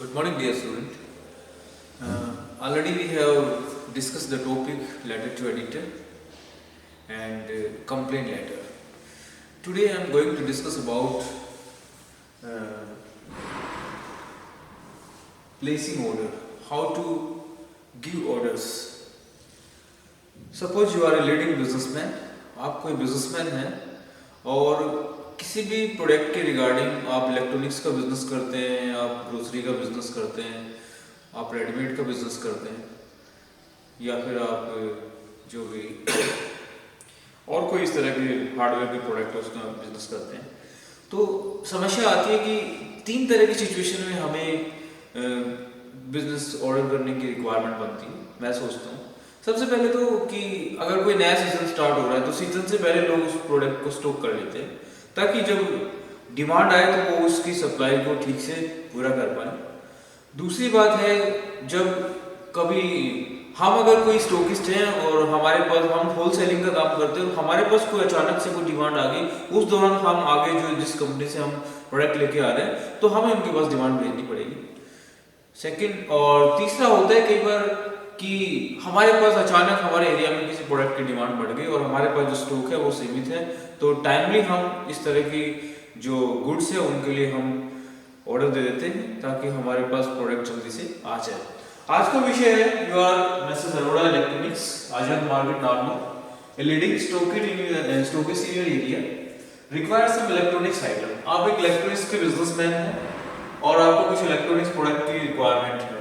Good morning, dear student. Already we have discussed the topic letter to editor and complaint letter. Today I am going to discuss about uh, placing order, how to give orders. Suppose you are a leading businessman, आप कोई businessman हैं और किसी भी product के regarding आप electronics का business करते हैं, आप ग्रोसरी का बिजनेस करते हैं, आप रेडीमेड का बिजनेस करते हैं या फिर आप जो भी और कोई इस तरह के हार्डवेयर के प्रोडक्ट है उसका बिजनेस करते हैं। तो समस्या आती है कि तीन तरह की सिचुएशन में हमें बिजनेस ऑर्डर करने की रिक्वायरमेंट बनती है। मैं सोचता हूँ सबसे पहले तो कि अगर कोई नया सीजन स्टार्ट हो रहा है तो सीजन से पहले लोग उस प्रोडक्ट को स्टॉक कर लेते हैं ताकि जब डिमांड आए तो वो उसकी सप्लाई को ठीक से पूरा कर पाए। दूसरी बात है, जब कभी हम अगर कोई स्टॉकिस्ट हैं और हमारे पास हम होल सेलिंग का काम करते हैं और हमारे पास कोई अचानक से कोई डिमांड आ गई, उस दौरान हम आगे जो जिस कंपनी से हम प्रोडक्ट लेके आ रहे हैं तो हमें उनके पास डिमांड भेजनी पड़ेगी। सेकंड और तीसरा होता है कई बार कि हमारे पास अचानक हमारे एरिया में किसी प्रोडक्ट की डिमांड बढ़ गई और हमारे पास जो स्टॉक है वो सीमित है, तो टाइमली हम इस तरह की जो गुड्स है उनके लिए हम ऑर्डर दे देते हैं ताकि हमारे पास प्रोडक्ट जल्दी से आ जाए। आज का विषय है your Mrs Arora electronics Azad market Nagpur, a leading stockist in your area requires some electronics item. आप एक इलेक्ट्रॉनिक्स के बिजनेसमैन हैं और आपको कुछ इलेक्ट्रॉनिक्स प्रोडक्ट की रिक्वायरमेंट है।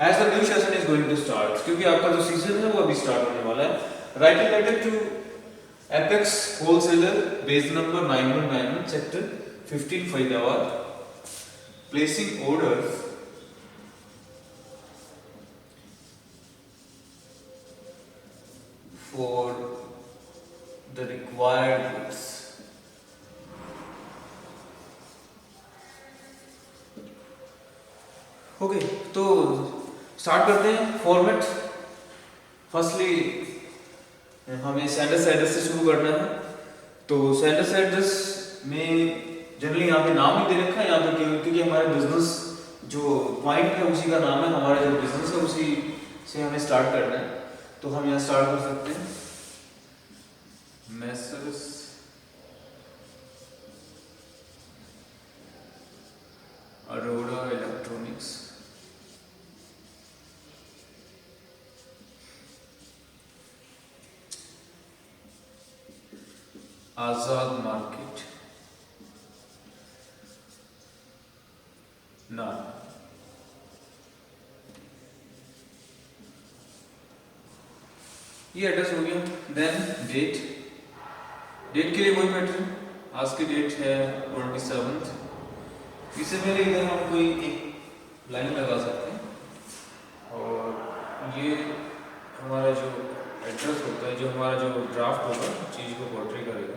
As the new session is going to start, क्योंकि आपका जो सीजन है वो अभी स्टार्ट होने वाला है। Write a letter to Apex Wholesaler, base number 9191, sector 15, Faridabad, placing orders for the required goods. Okay, तो स्टार्ट करते हैं। फॉर्मेट फर्स्टली हमें सेंडर्स एड्रेस से शुरू करना है। तो सेंडर्स एड्रेस में जनरली यहाँ पे नाम ही दे रखा है यहाँ पे क्योंकि हमारे बिजनेस जो पॉइंट है उसी का नाम है, हमारा जो बिजनेस है उसी से हमें स्टार्ट करना है। तो हम यहाँ स्टार्ट कर सकते हैं messrs Arora electronics, Azad market ना। ये एड्रेस हो गया। देन डेट के लिए वही पैटर्न, आज की डेट है 27। इससे पहले इधर हम कोई एक लाइन लगा सकते हैं और ये हमारा जो एड्रेस होता है, जो हमारा जो ड्राफ्ट होगा चीज़ को पोर्ट्रे करेगा।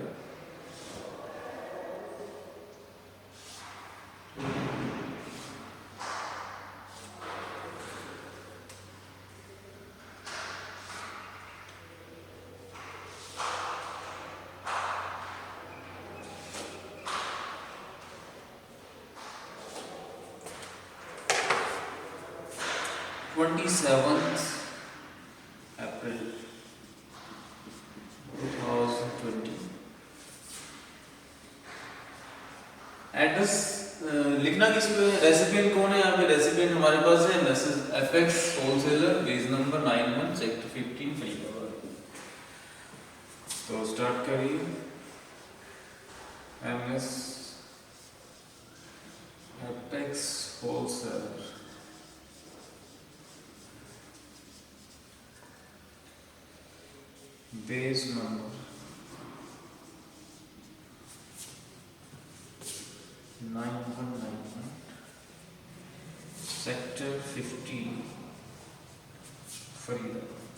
April 2020। एड्रेस लिखना किस पे? रेसिपिएंट कौन है यहाँ पे? रेसिपिएंट हमारे पास है message FX wholesaler, page number 91, sector 15, Faridabad. तो स्टार्ट करिए। MS FX wholesaler, base number 9191, sector 15, Faridabad.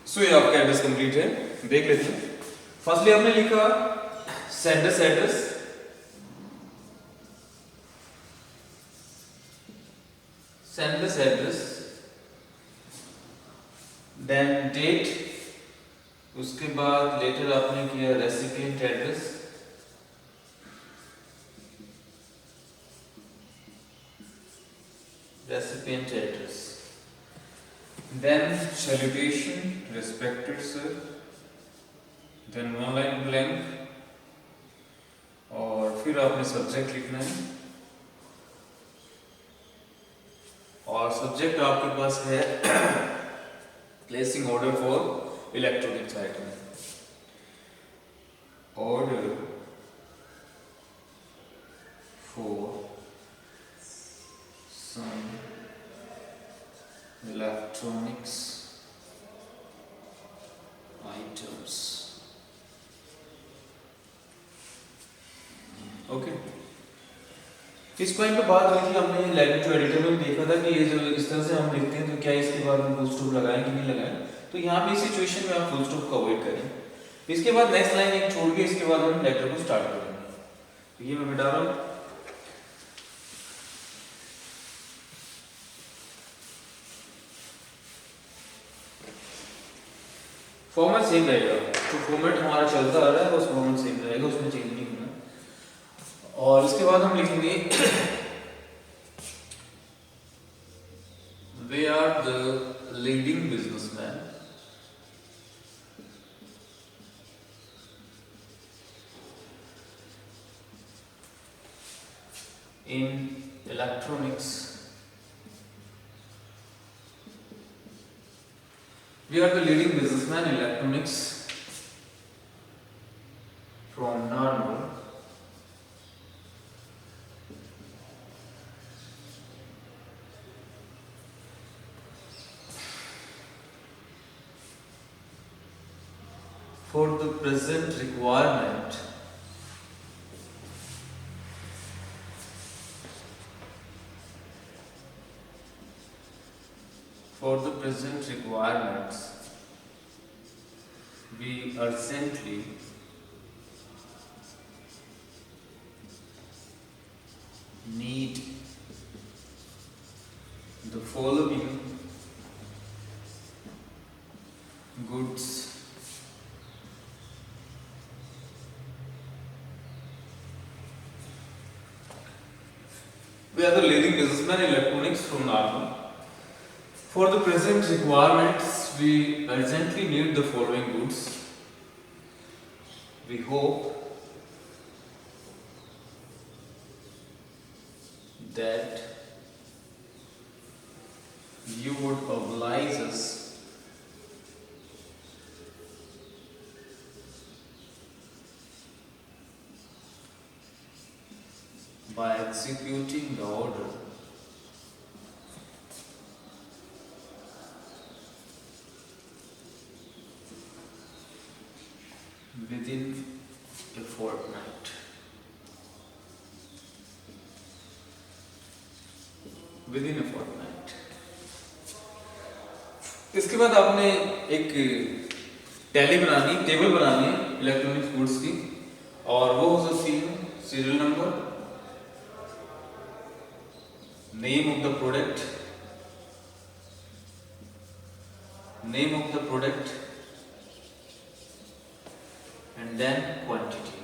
So ये आपका एड्रेस कंप्लीट है। देख लेते हैं। फर्स्टली हमने लिखा सेंडर्स एड्रेस, then date उसके बाद लेटर आपने किया recipient address, then salutation, respected sir, then one line blank, और फिर आपने सब्जेक्ट लिखना है, और सब्जेक्ट आपके पास है placing order for electronics item, order for some electronics items. Okay, इस पॉइंट पे बात हुई थी, हमने लैंग्वेज टू एडिटर में देखा था कि ये जो इस तरह से हम लिखते हैं तो क्या इसके बाद हम फुल स्टॉप लगाएं कि नहीं लगाएं, तो यहाँ पे इस सिचुएशन में आप फुल स्टॉप को अवॉइड करें। इसके बाद नेक्स्ट लाइन एक छोड़ के इसके बाद हम लेटर को स्टार्ट करेंगे। तो ये मैं मिटा रहा हूँ। फॉर्मेट सेम रहेगा, तो फॉर्मेट हमारा चलता आ रहा है, बस फॉर्मेट सेम रहेगा, उसमें चेंज नहीं होना। और इसके बाद हम लिखेंगे we are the leading businessman in electronics, we are the leading businessman in electronics from Narmur for the present requirement we urgently need the following goods we are the leading businessman in electronics from Narmur. For the present requirements, we urgently need the following goods. We hope that you would oblige us by executing the order within a fortnight. Within a fortnight. इसके बाद आपने एक tally बनानी, table बनानी है electronics goods की, और वो हो सकती है serial number, name of the product, and then quantity.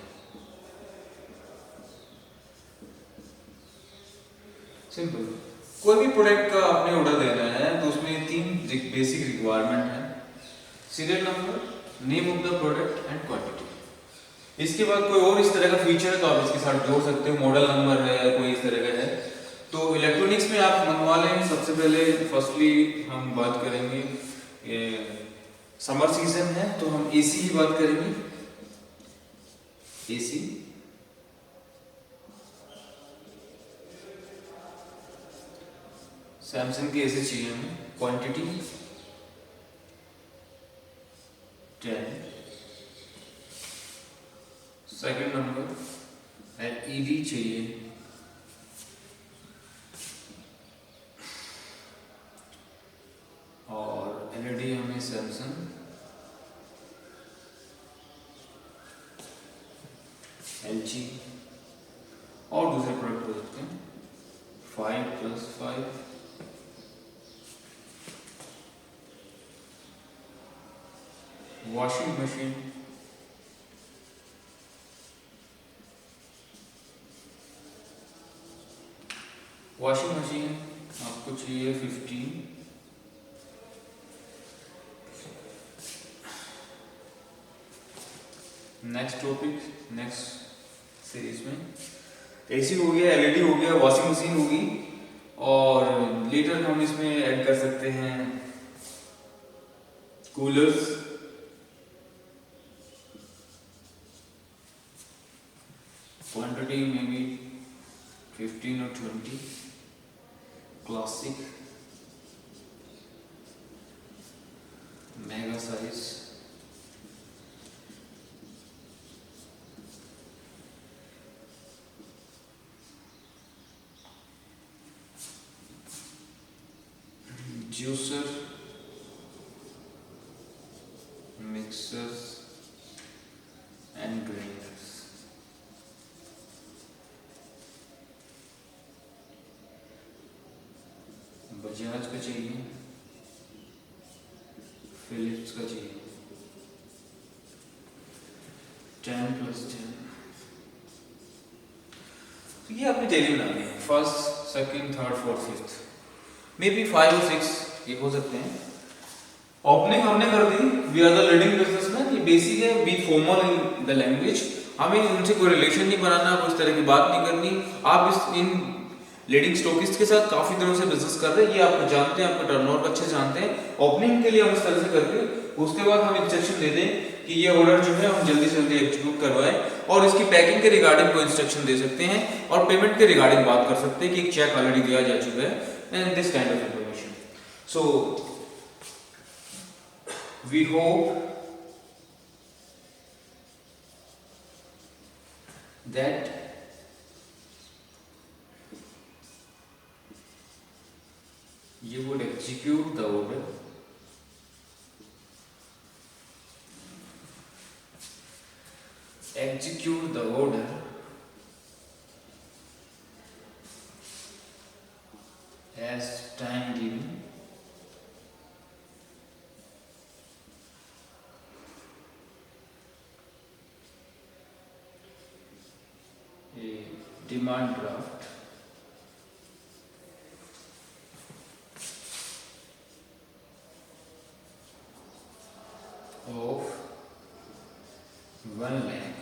Simple. कोई भी प्रोडक्ट का आपने ऑर्डर देना है तो उसमें 3 बेसिक रिक्वायरमेंट है, serial number, name of the product and quantity. इसके बाद कोई और इस तरह का फीचर है तो आप इसके साथ जोड़ सकते हो, मॉडल नंबर है या कोई इस तरह का है। तो इलेक्ट्रॉनिक्स में आप मंगवा लें। सबसे पहले फर्स्टली हम बात करेंगे, समर सीजन है तो हम एसी की बात करेंगे। एसी सैमसंग के एसी चाहिए हमें। क्वांटिटी 10। सेकंड नंबर एलईडी चाहिए, और एलईडी हमें सैमसंग, एलजी और दूसरे प्रोडक्ट हो सकते हैं 5+5। वॉशिंग मशीन, वॉशिंग मशीन आपको चाहिए 15। नेक्स्ट टॉपिक, नेक्स्ट सीरीज में एसी हो गया, एलईडी हो गया, वॉशिंग मशीन होगी, और लेटर हम इसमें ऐड कर सकते हैं कूलर्स, क्वांटिटी में भी 15 और 20, classic, mega size, juicer, mixers and grinders. Bajaj का चाहिए, फिलिप्स का चाहिए, 10+10। तो ये आपने डेली बना लिया, first, second, third, fourth, fifth, may be 5 और 6 ये हो सकते हैं। ओपनिंग हमने कर दी, we are the leading businessman, ये बेसिक है, be formal in the language, हमें उनसे कोई रिलेशन नहीं बनाना, कोई इस तरह की बात नहीं करनी। आप इन लीडिंग स्टॉकिस्ट के साथ काफी दिनों से बिजनेस कर रहे हैं, ये आपको जानते हैं, आपको टर्नओवर अच्छे जानते हैं। ओपनिंग के लिए हम इस तरह से करके उसके बाद हम इंस्ट्रक्शन दे दें कि ये ऑर्डर जो है हम जल्दी से जल्दी एग्जीक्यूट करवाएं, और इसकी पैकिंग के रिगार्डिंग कोई इंस्ट्रक्शन दे सकते हैं, और पेमेंट के रिगार्डिंग बात कर सकते हैं कि एक चेक ऑलरेडी दिया जा चुका है, and this kind of information. So we hope that you would execute the order as time given, a demand draft of 1 lakh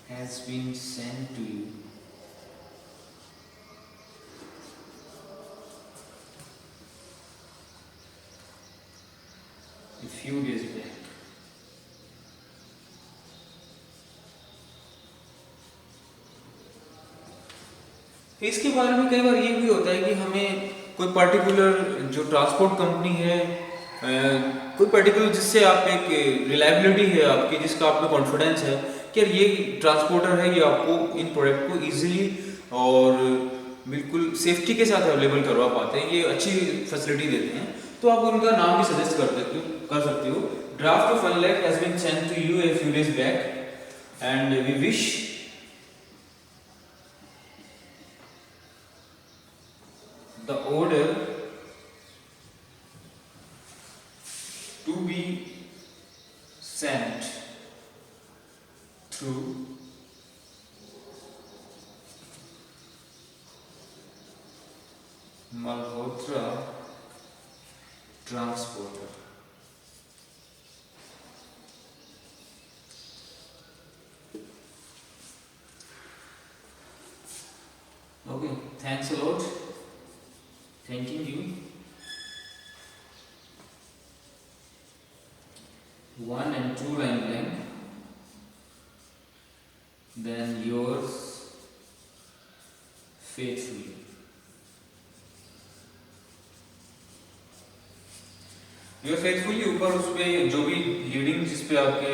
has been sent to you a few days back. इसके बारे में कई बार ये भी होता है कि हमें कोई पर्टिकुलर जो ट्रांसपोर्ट कंपनी है, कोई पर्टिकुलर जिससे आप एक रिलायबिलिटी है आपकी, जिसका आपको कॉन्फिडेंस है कि यार ये ट्रांसपोर्टर है, ये आपको इन प्रोडक्ट को इजीली और बिल्कुल सेफ्टी के साथ अवेलेबल करवा पाते हैं, ये अच्छी फैसिलिटी देते हैं, तो आप उनका नाम भी सजेस्ट कर सकते हो। Draft of 1 lakh has been sent to you a few days back and we wish the order to be sent through Malhotra transporter. Okay, thanks a lot. Thanking you. 1 and 2 line blank. Then yours faithfully. Yours faithfully ऊपर उसपे जो भी leading जिस पे आपके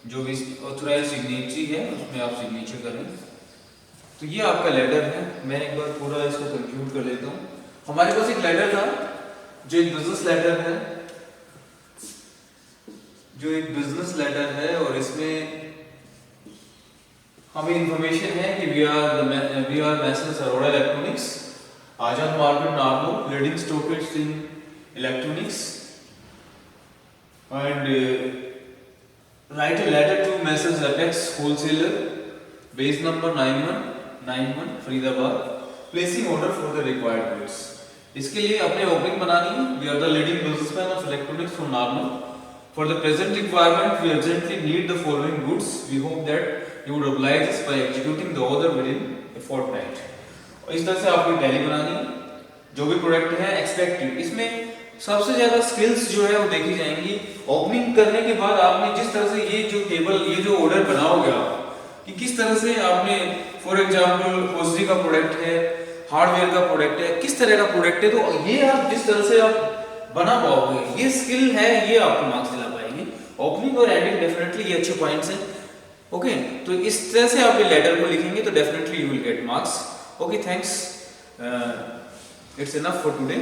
जो भी authorised signature है उसमें आप सिग्नेचर करें। तो ये आपका लेटर है, मैं एक बार पूरा इसको कंक्लूड कर लेता हूँ। हमारे पास एक लेटर था जो एक बिजनेस लेटर है, और इसमें हमें इंफॉर्मेशन है कि we are messrs Arora electronics, Azad market Nagpur, leading stockist in electronics, and write a letter to Messrs. Apex Wholesaler, base number 9191 Faridabad, placing order for the required goods. इसके लिए अपने ओपनिंग बनानी है. We are the leading businessman of electronics from Narmal. For the present requirement, we urgently need the following goods. We hope that you would oblige us by executing the order within a fortnight. और इस तरह से आपको tally बनानी है. जो भी product है एक्सपेक्टेड, इसमें सबसे ज्यादा स्किल्स जो है वो देखी जाएंगी. ओपनिंग करने के बाद आपने जिस तरह से ये जो टेबल, ये जो ऑर्डर बनाओगे आप, कि किस तरह से आपने, फॉर एग्जांपल होजरी का प्रोडक्ट है, हार्डवेयर का प्रोडक्ट है, किस तरह का प्रोडक्ट है, तो ये आप जिस तरह से आप बना पाओगे, ये स्किल है, ये आपको मार्क्स दिला पाएंगे. ओपनिंग और एंडिंग डेफिनेटली ये अच्छे पॉइंट्स हैं. ओके, तो इस तरह से आप ये लेटर को लिखेंगे तो definitely you will get marks. Okay, thanks. It's enough for today.